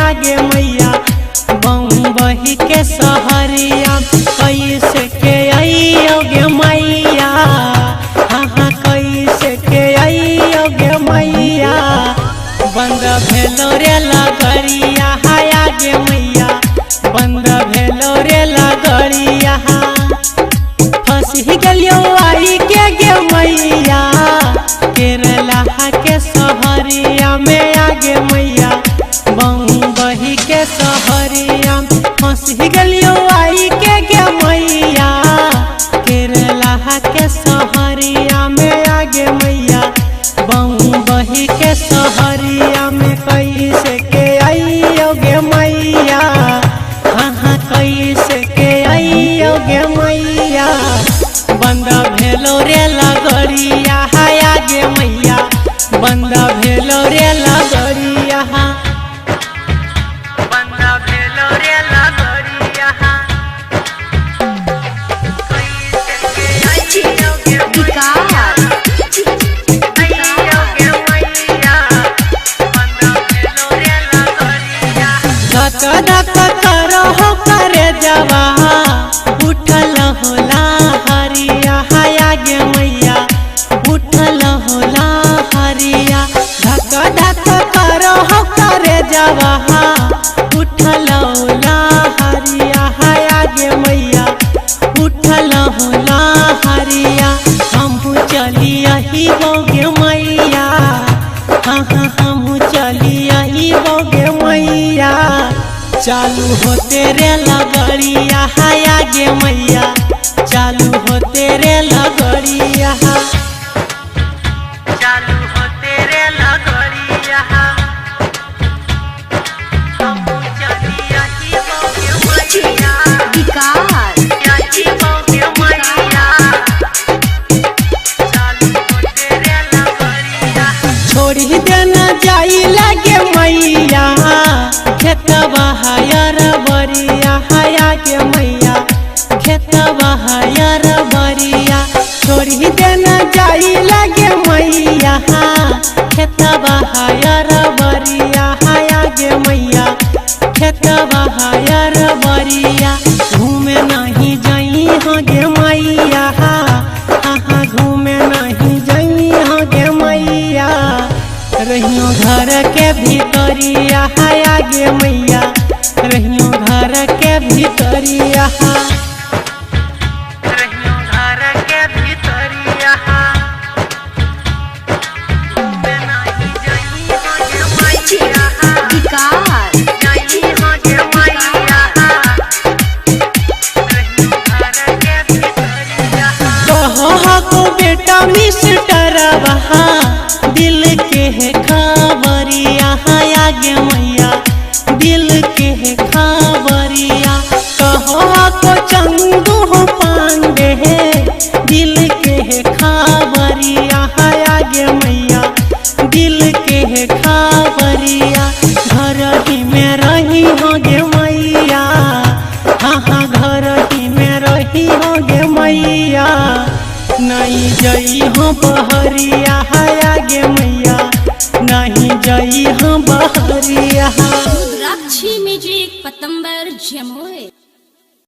आगे मैया बम्बई के सहरिया कैसे के आइयोगे मैया। हाँ कैसे के आइयोगे मैया बंद भेलो रे लगड़िया आगे मैया बंद भेलो रे लगड़िया। फंसी गलियो आई के गे मैया केरला के सहरिया में आगे मैया बम्बई के सहरिया। फंसी गलियो आई के गे मैया केरला के सहरिया में आगे मैया बम्बई के सहरिया में कैसे के आइयोगे मैया। हाँ कैसे के आइयोगे मैया बंद भेलो रे लगड़िया आगे मैया बंद भेलो रे लगड़िया बंद भेलो रे लगड़िया। धक करो करे जवा उठल होला हरिया आगे मैया उठल होला हरिया। धक करो करे जवा उठल होला हरिया आगे मैया उठल होला हरिया। हम चलिए बोगे मैया हाँ हम चलिए बोगे मैया चालू हो तेरे लगड़िया आगे मैया चालू हो तेरे लगड़िया चालू हो तेरे लगड़िया। हम चलिए बोगे मैया बोगे मैया चालू हो तेरे लगड़िया। छोड़ी देना जाई लगे मैया खेतवा हयर बरिया आगे मैया खेतवा हयर बरिया। छोड़ी देना जाई लगे मैया खेतवा हयर बरिया आगे मैया खेतवा हयर बरिया। घूमे नहीं जाई होगे मैया हाँ घूमे नहीं जाई होगे मैया रहियो घर के भीतरिया आगे मैया रहियो घर के भीतरिया रहियो घर के भीतरिया। घूमे नहीं जाई होगे मैया जाई होगे मैया रहियो घर के भीतरिया। कहो को बेटा मिस्टरवा दिल के है खबरिया आगे मैया दिल के है खबरिया। कहो को चंदू पांडे दिल के है खबरिया आगे मैया दिल के है खबरिया। घर ही में रही होगे मैया हाँ घर ही में रही होगे मैया नहीं जई हो बहरिया